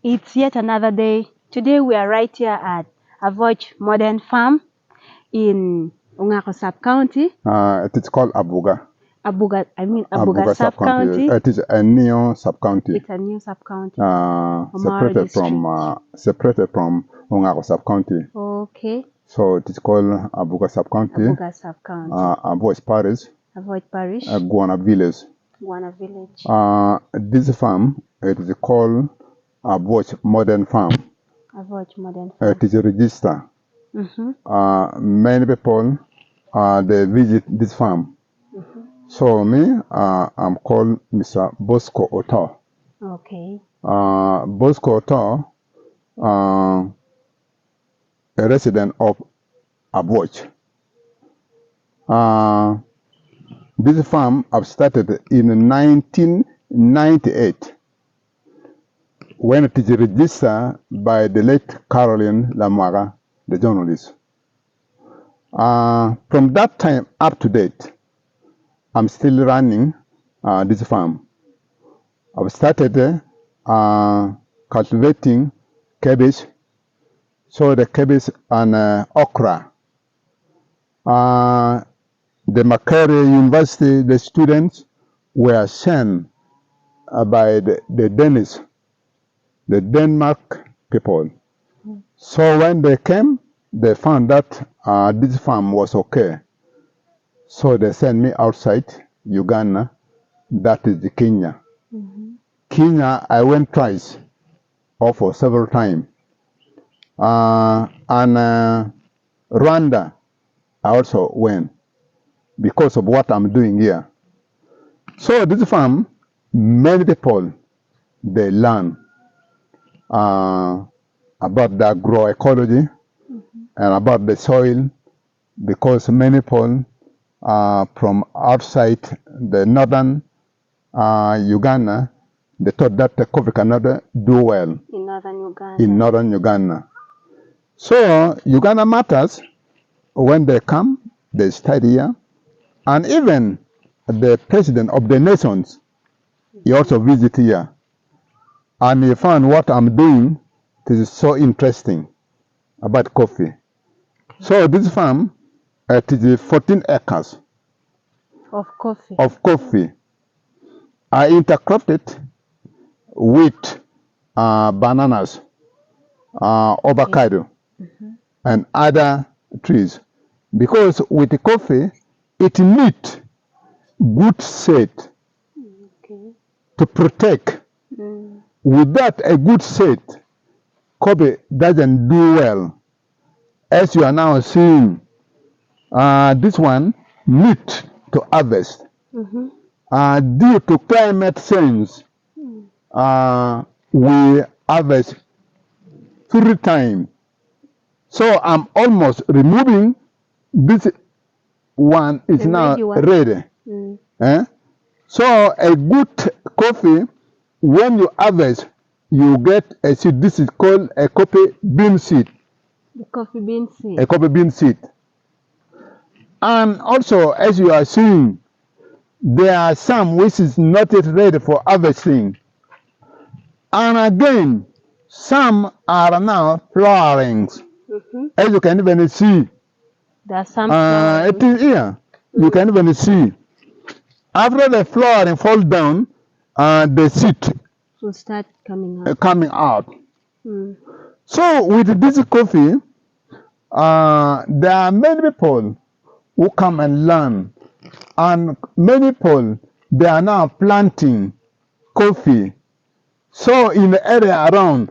It's yet another day. Today we are right here at Avoch Modern Farm in Ungako Sub-County. It is called Abuga. Abuga Sub-County. It is a new sub-county. It's a new sub-county. Separated from Ungako Sub-County. Okay. So it is called Abuga Sub-County. Abuga Sub-County. Avoch Parish. Avoch Parish. Guana Village. Guana Village. This farm, it is called Avoch Modern Farm. Avoch Modern Farm. It is registered. Many people they visit this farm. So me, I'm called Mr. Bosco Oto. Okay. Bosco Oto, a resident of Avoch. This farm I've started in 1998 when it is registered by the late Caroline Lamaga, the journalist. From that time up to date, I'm still running this farm. I've started cultivating cabbage, so the cabbage and okra. The Macquarie University, the students were sent by the Danish, the Denmark people. So when they came, they found that this farm was okay. So they sent me outside Uganda, that is Kenya. Kenya, I went twice, or for several times. And Rwanda, I also went, because of what I'm doing here. So this farm, many people, they learn about the agroecology and about the soil, because many people from outside the northern Uganda, they thought that the coffee cannot do well in northern Uganda. So Uganda matters. When they come, they study here. And even the president of the nations, he also visited here. And he found what I'm doing is so interesting about coffee. So this farm, it is 14 acres of coffee. I intercropped with bananas, avocado, and other trees. Because with the coffee, it needs good shade to protect. Without a good shade, coffee doesn't do well. As you are now seeing, this one needs to harvest. Due to climate change, we harvest 3 times. So I'm almost removing this one is now ready. So a good coffee, when you harvest, you get a seed. This is called a coffee bean seed. The coffee bean seed. A coffee bean seed. And also, as you are seeing, there are some which is not yet ready for harvesting. And again, some are now flowering. As you can even see. There are some it is here. You can even see. After the flowering fall down, the seed will start coming out. So with this coffee, there are many people who come and learn. And many people, they are now planting coffee. So in the area around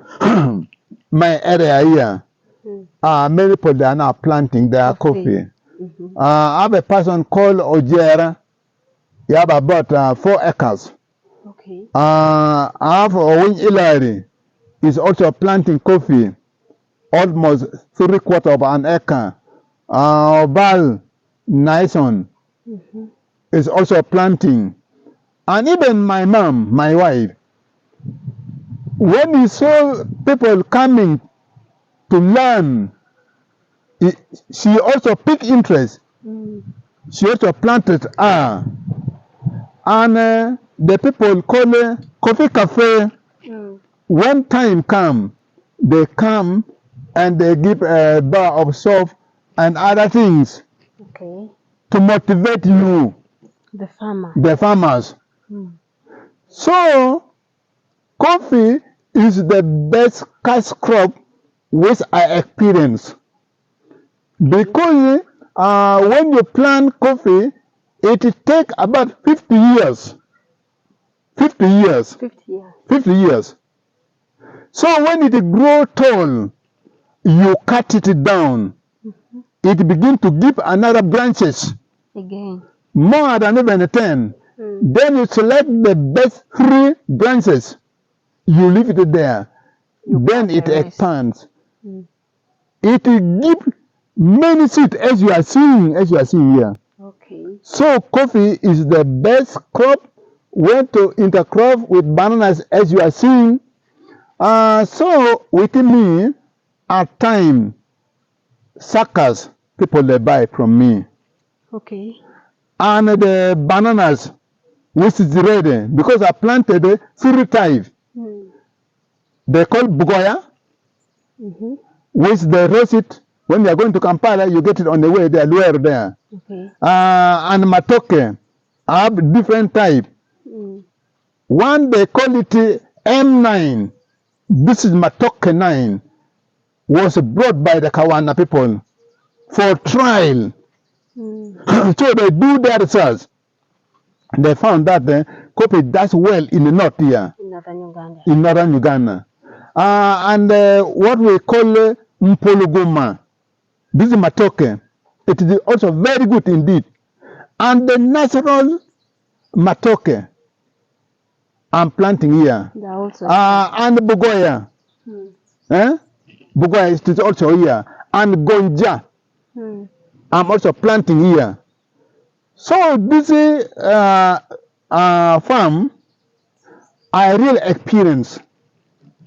my area here, many people, they are now planting their coffee. I have a person called Ojera. He have about 4 acres. Okay. I have Owin Ilari. He's also planting coffee, almost 3/4 of an acre. Bal Nison is also planting. And even my mom, my wife, when he saw people coming to learn, she also picked interest. She also planted and the people call it coffee cafe when time come, they come and they give a bar of soap and other things Okay. to motivate you, The farmer. the farmers. Mm. So coffee is the best cash crop which I experience, because when you plant coffee, it takes about 50 years. 50 years. 50 years. 50 years. So when it grows tall, you cut it down. It begins to give another branches, Again. more than even 10. Mm. Then you select the best 3 branches. You leave it there. You Then cut it the rest. expands. Mm. It will give many seeds as you are seeing here. Okay. So coffee is the best crop when to intercrop with bananas as you are seeing. So with me, at time, suckers, people they buy from me. Okay. And the bananas, which is ready, because I planted 3 types. Mm. They call bugoya, Mm-hmm. which they roast it. When you are going to Kampala, you get it on the way there, there. Okay. And matoke, I have different type. Mm. One they call it M9. This is matoke 9. Was brought by the Kawana people for trial. Mm. So they do their research. They found that the coffee does well in the north here, In northern Uganda. in northern Uganda. And what we call mpologoma. This is matoke. It is also very good indeed. And the natural matoke I'm planting here. They are also. And bugoya. Mm. Bugoya is also here. And gonja. Mm. I'm also planting here. So this farm, I really experience.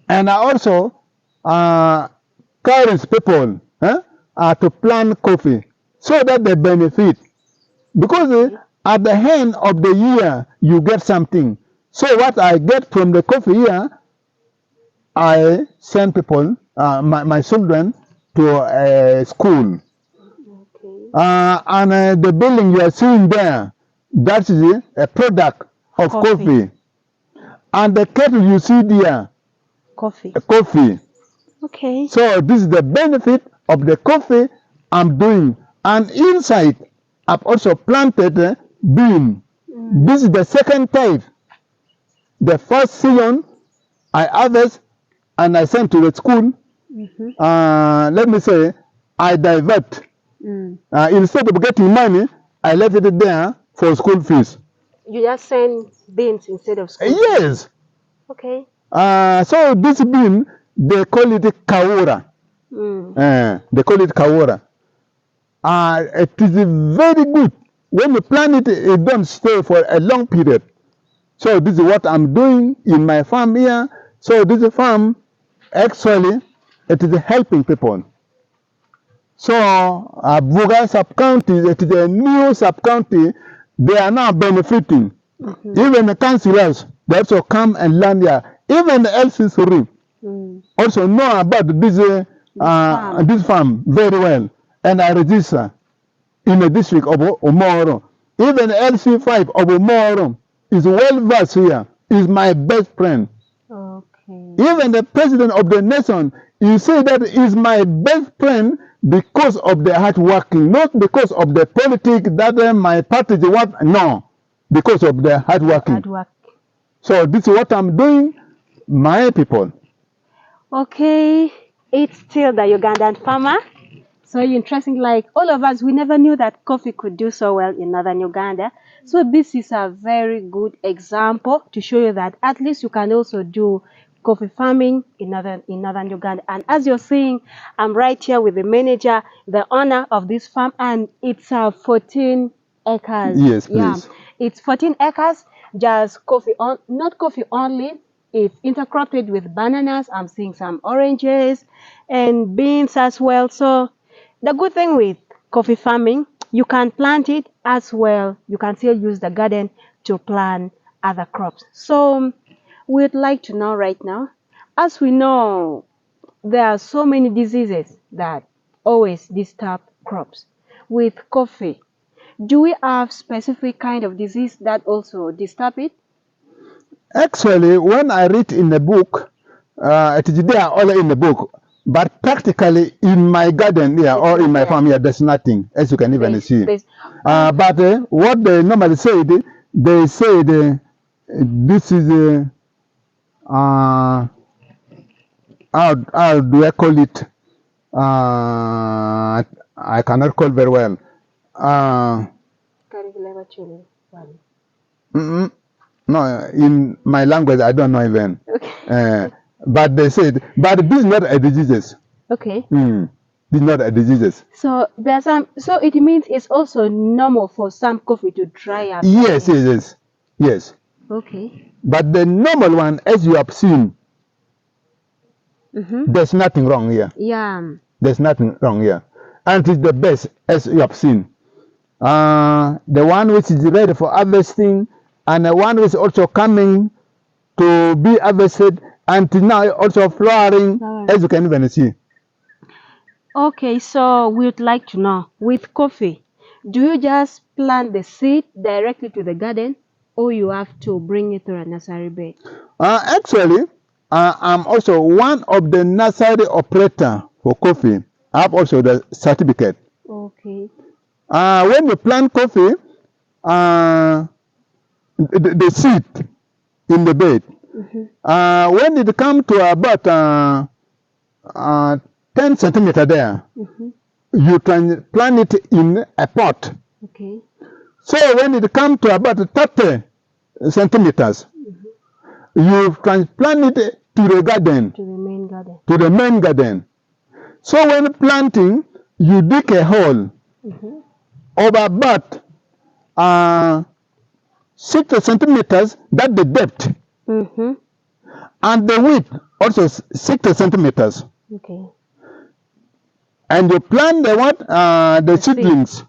And I also encourage people to plant coffee so that they benefit. Because at the end of the year, you get something. So what I get from the coffee here, I send people, my children, to school. Okay. And the building you are seeing there, that is a product of coffee. And the kettle you see there, Coffee. coffee. Okay. So this is the benefit of the coffee I'm doing. And inside, I've also planted bean. Mm. This is the second type. The first season, I harvest and I send to the school. Mm-hmm. Let me say, I divert. Mm. Instead of getting money, I left it there for school fees. You just send beans instead of school. Yes. Okay. So this bean, they call it kaura. Mm. They call it kaura. It is very good. When you plant it, it don't stay for a long period. So this is what I'm doing in my farm here. So this farm, actually, it is helping people. So Buga sub-county, it is a new sub-county, they are now benefiting. Mm-hmm. Even the councillors, they also come and learn here. Even the LC3 also know about this farm very well. And I register in the district of Omoro. Even LC5 of Omoro is well versed here, is my best friend. Okay. Even the president of the nation, you say that is my best friend because of the hard working, not because of the politics that my party want. No, because of the hard working. Hard work. So this is what I'm doing, my people. Okay. It's still the Ugandan farmer. So interesting, like all of us, we never knew that coffee could do so well in northern Uganda. So this is a very good example to show you that at least you can also do coffee farming in northern Uganda. And as you're seeing, I'm right here with the manager, the owner of this farm, and it's 14 acres. Yes, please. Yeah, it's 14 acres, just coffee on, not coffee only. It's intercropped with bananas. I'm seeing some oranges and beans as well. So the good thing with coffee farming, you can plant it as well. You can still use the garden to plant other crops. So we'd like to know right now, as we know, there are so many diseases that always disturb crops. With coffee, do we have specific kind of disease that also disturb it? Actually, when I read in the book, it is there all in the book. But practically in my garden here or in my farm here, there's nothing, as you can even see. But what they normally say, they say this is how do I call it? I cannot call very well. No, in my language, I don't know even. Okay. But they said, but this is not a disease. Okay. This is not a disease. So there's some. So it means it's also normal for some coffee to dry up. Yes, yes. Okay. But the normal one, as you have seen, there's nothing wrong here. Yeah. There's nothing wrong here, and it's the best, as you have seen. The one which is ready for harvesting, and the one which is also coming to be harvested, and now also flowering, as you can even see. Okay, so we'd like to know, with coffee, do you just plant the seed directly to the garden, or you have to bring it to a nursery bed? Actually, I'm also one of the nursery operator for coffee. I have also the certificate. Okay. When you plant coffee, the seed in the bed, when it comes to about 10 centimeter there, you can plant it in a pot. Okay. So when it comes to about 30 centimeters, you can plant it to the garden. To the main garden. To the main garden. So when planting, you dig a hole of about 6 centimeters, that's the depth. And the width also 6 centimeters. Okay. And you plant the what? The seedlings.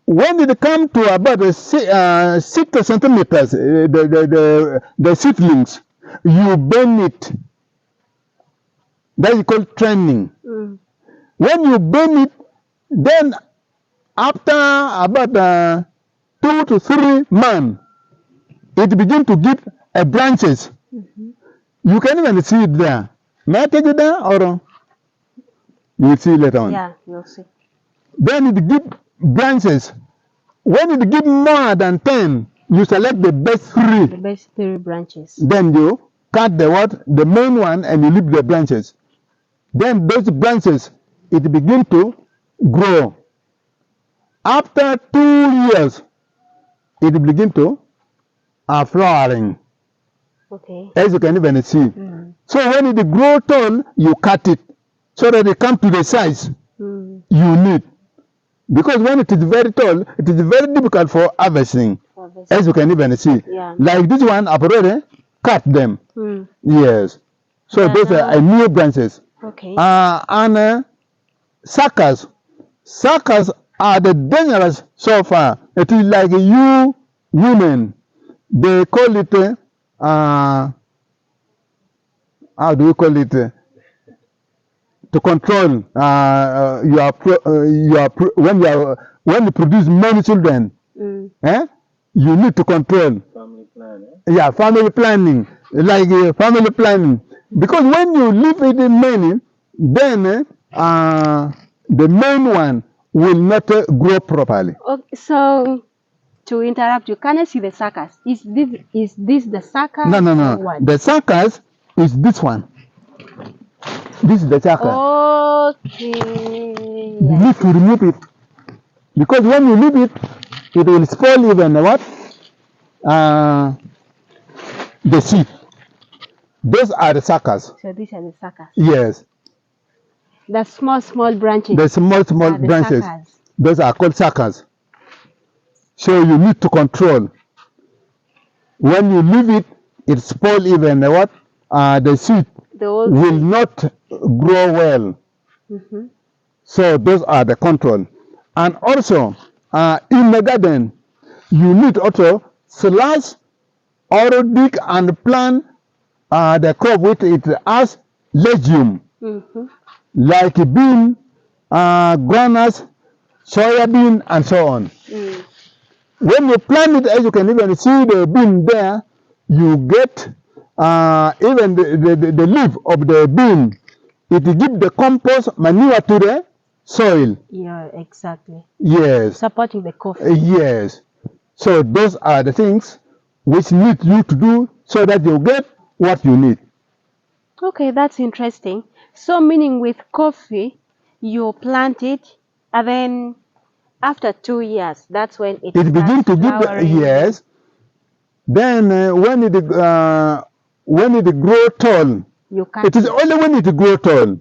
When it comes to about 6 centimeters, the seedlings, you burn it. That is called training. When you burn it, then after about 2 to 3 months, it begins to give branches. You can even see it there. May I take it there, or you will see later on? Yeah, you'll see. Then it gives branches. When it gives more than 10, you select the best 3. The best 3 branches. Then you cut the main one, and you leave the branches. Then those branches, it begins to grow. After 2 years, it begins to flowering. Okay. As you can even see. So when it grows tall, you cut it so that it comes to the size you need. Because when it is very tall, it is very difficult for harvesting. As you can even see. Yeah. Like this one, I've already cut them. Yes. So those are new branches. Okay. And suckers. Suckers are the dangerous so far. It is like you women. They call it how do you call it? To control when you produce many children, you need to control. Family planning. Yeah, family planning, like family planning. Because when you leave it in many, then the main one will not grow properly. Okay, so to interrupt you, can I see the suckers? Is this the sucker? No. What? The suckers is this one. This is the sucker. Okay. You need to remove it. Because when you leave it, it will spoil even what? The seed. Those are the suckers. So these are the suckers. Yes. The small branches. The small are the branches. suckers. Those are called suckers. So you need to control. When you leave it, it spoil even what? The seed will not grow well. So those are the control. And also, in the garden, you need also slash or dig and plant the crop which it has legume, like bean, granules, soya bean, and so on. When you plant it, as you can even see the bean there, you get even the leaf of the bean. It gives the compost manure to the soil. Yeah, exactly. Yes. Supporting the coffee. Yes. So those are the things which need you to do so that you get what you need. Okay, that's interesting. So meaning with coffee, you plant it, and then after 2 years, that's when it It begins to give flowering. yes. Then when it grow tall, You cut it is only when it grow tall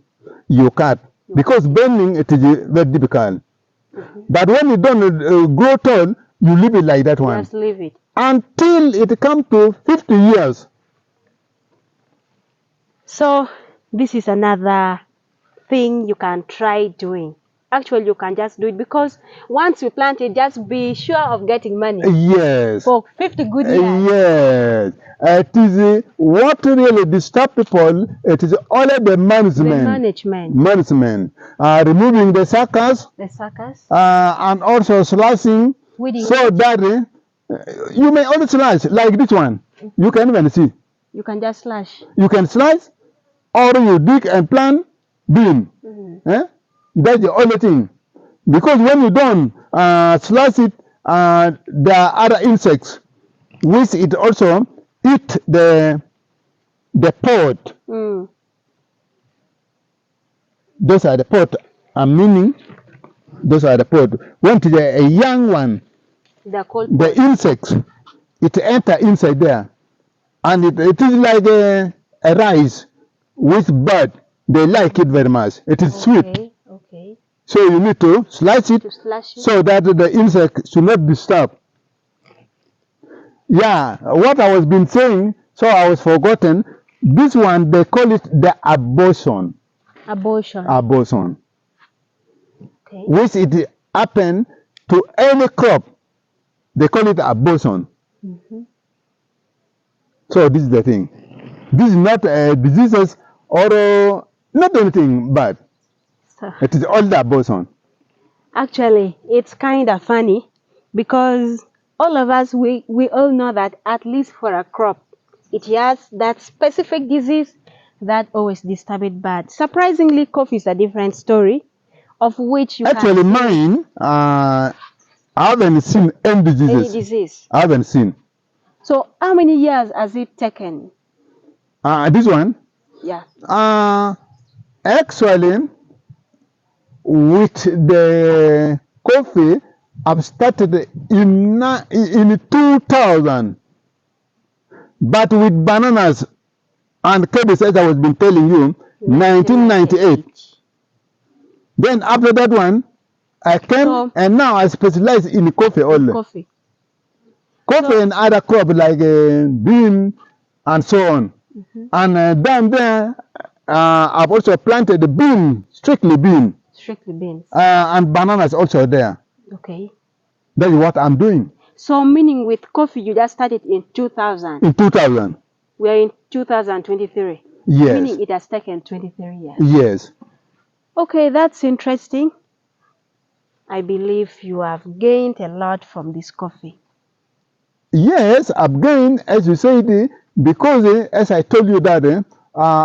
you cut, because burning it is very difficult. But when it don't grow tall, you leave it like that one just leave it. until it comes to 50 years. So this is another thing you can try doing. Actually, you can just do it, because once you plant it, just be sure of getting money Yes. for 50 good years. Yes. It is what really disturb people. It is only the management. Management. Removing the suckers. The suckers. And also slicing, Weeding so it. that you may only slice like this one. You can even see. You can just slash. You can slice, or you dig and plant bean. That's the only thing. Because when you don't slice it, there are other insects which it also eat the pod. Those are the pod. Meaning, those are the pod. When it is a young one, the insects, it enter inside there, and it is like a rice with bird. They like it very much. It is sweet. Okay. So you need to slice it so that the insect should not disturb. Yeah, what I was been saying, so I was forgotten. This one, they call it the abortion. Abortion. Okay. Which it happen to any crop. They call it abortion. So this is the thing. This is not diseases or not anything bad. It is all the abortion. Actually, it's kind of funny, because all of us, we all know that at least for a crop, it has that specific disease that always disturb it bad. Surprisingly, coffee is a different story, of which you actually can mine, I haven't seen any diseases. Any disease. I haven't seen. So how many years has it taken? This one? Yeah. Actually, with the coffee, I've started in 2000. But with bananas and cabbage, as I was been telling you, 1998. Then after that one, I came and now I specialize in coffee only. Coffee and other crops like bean and so on. And then there, I've also planted the bean, strictly bean. Strictly beans. And bananas also there. Okay. That is what I'm doing. So meaning with coffee, you just started in 2000. In 2000. We are in 2023. Yes. Meaning it has taken 23 years. Yes. Okay, that's interesting. I believe you have gained a lot from this coffee. Yes, I've gained, as you said, because as I told you that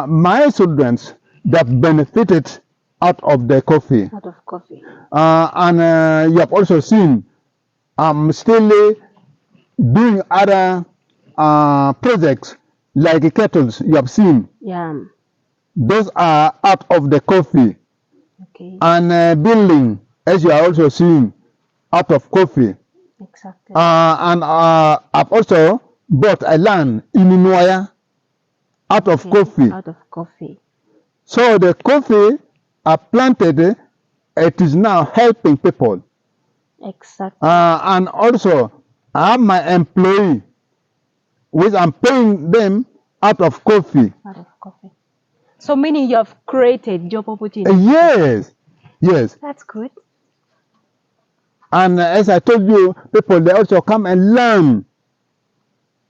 my children that benefited out of the coffee. Out of coffee. And you have also seen I'm still doing other projects like kettles. You have seen. Yeah. Those are out of the coffee. Okay. And building, as you are also seeing, out of coffee. Exactly. And I've also bought a land in Nwaya out of coffee. Out of coffee. So the coffee I planted, it is now helping people. Exactly. And also, I have my employee, which I'm paying them out of coffee. Out of coffee. So meaning you have created job opportunities. Yes. Yes. That's good. And as I told you, people, they also come and learn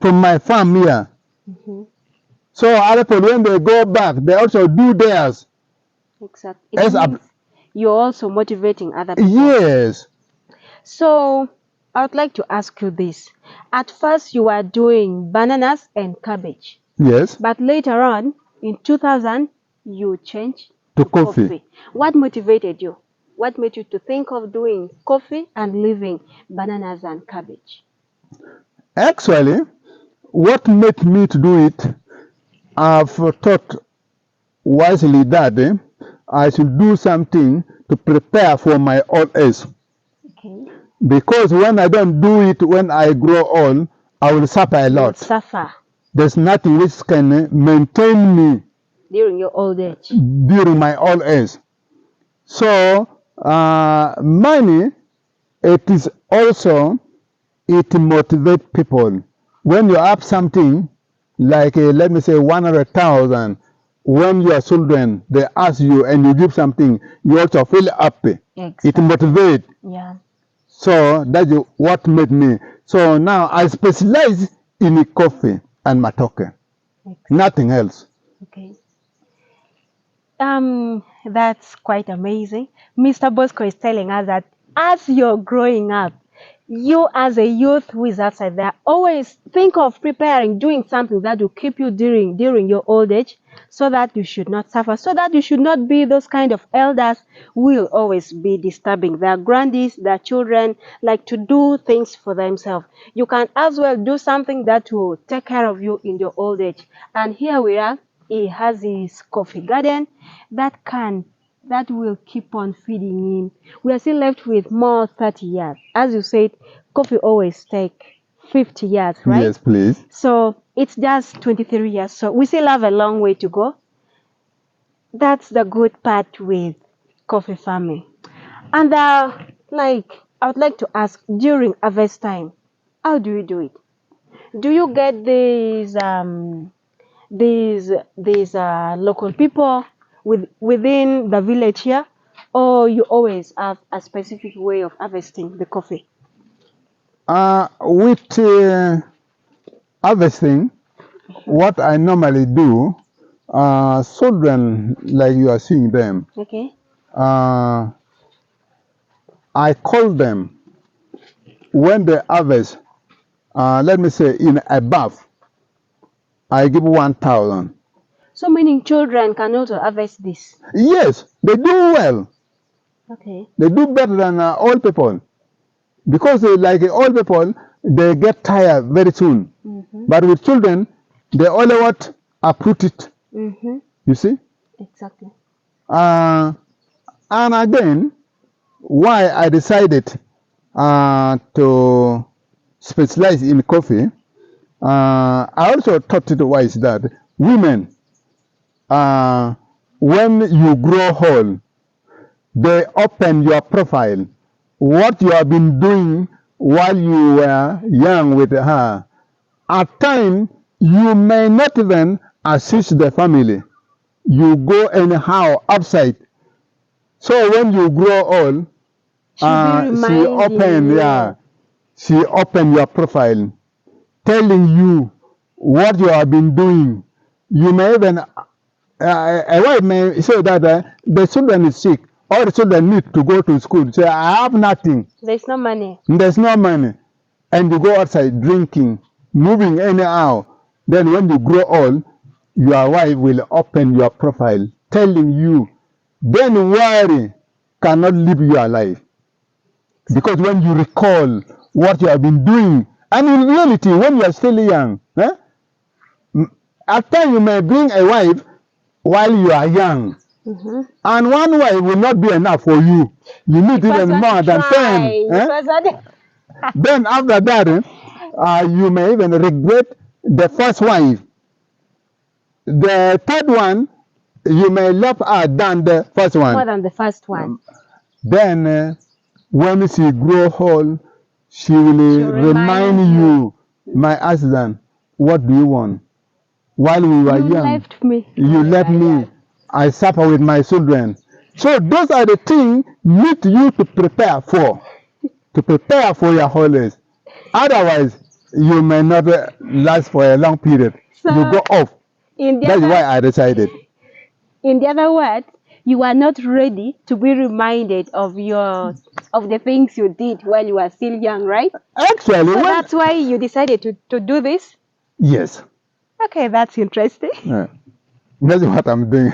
from my farm here. So other people, when they go back, they also do theirs. Exactly. It As means you're also motivating other people. yes, So I would like to ask you this. At first, you were doing bananas and cabbage, yes, but later on, in 2000, you changed to to coffee. What motivated you? What made you to think of doing coffee and leaving bananas and cabbage? Actually, what made me to do it, I've thought wisely that I should do something to prepare for my old age. Okay. Because when I don't do it when I grow old, I will suffer a You will lot. suffer There's nothing which can maintain me during your old age. during my old age. So, money, it is also, it motivates people. When you have something like, let me say, 100,000, when your children, they ask you and you give something, you also feel happy. Exactly. It motivates. Yeah. So that's what made me. So now I specialize in coffee and matoke, Exactly. nothing else. Okay. That's quite amazing. Mr. Bosco is telling us that as you're growing up, you as a youth who is outside there, always think of preparing, doing something that will keep you during your old age, so that you should not suffer, so that you should not be those kind of elders who will always be disturbing their grandies, their children, like to do things for themselves. You can as well do something that will take care of you in your old age. And here we are. He has his coffee garden that will keep on feeding him. We are still left with more 30 years. As you said, coffee always take 50 years, right? Yes, please. So it's just 23 years. So we still have a long way to go. That's the good part with coffee farming. And I would like to ask, during harvest time, how do you do it? Do you get these local people within the village here, or you always have a specific way of harvesting the coffee? With harvesting, what I normally do, children like you are seeing them, Okay. I call them when they harvest. Let me say in above, I give 1,000. So meaning children can also harvest this. Yes, they do well. Okay. They do better than old people because like old people, they get tired very soon. Mm-hmm. But with children, they only what uproot it. Mm-hmm. You see. Exactly. And again, why I decided to specialize in coffee, I also thought it wise that women, when you grow old, they open your profile. What you have been doing while you were young with her, at times you may not even assist the family. You go anyhow outside. So when you grow old, she open your profile, telling you what you have been doing. You may even a wife may say that the children is sick, all the children need to go to school. Say I have nothing. There's no money. There's no money, and you go outside drinking, moving anyhow. Then when you grow old, your wife will open your profile, telling you, "Don't worry, cannot live your life." Because when you recall what you have been doing, and in reality, when you are still young, at times you may bring a wife while you are young, Mm-hmm. and one wife will not be enough for you. You need even more than 10. Then after that, you may even regret the first wife. The third one, you may love her than the first one. More than the first one. Then when she grow old, she will remind you, my husband, what do you want? While we were young, left me. you left me. I suffer with my children. So those are the things need you to prepare for your holidays. Otherwise, you may not last for a long period. So you go off. In the That's why other, I decided. in the other words, you are not ready to be reminded of the things you did while you were still young, right? Actually, So when that's why you decided to do this. yes, Okay, that's interesting. that's what I'm doing.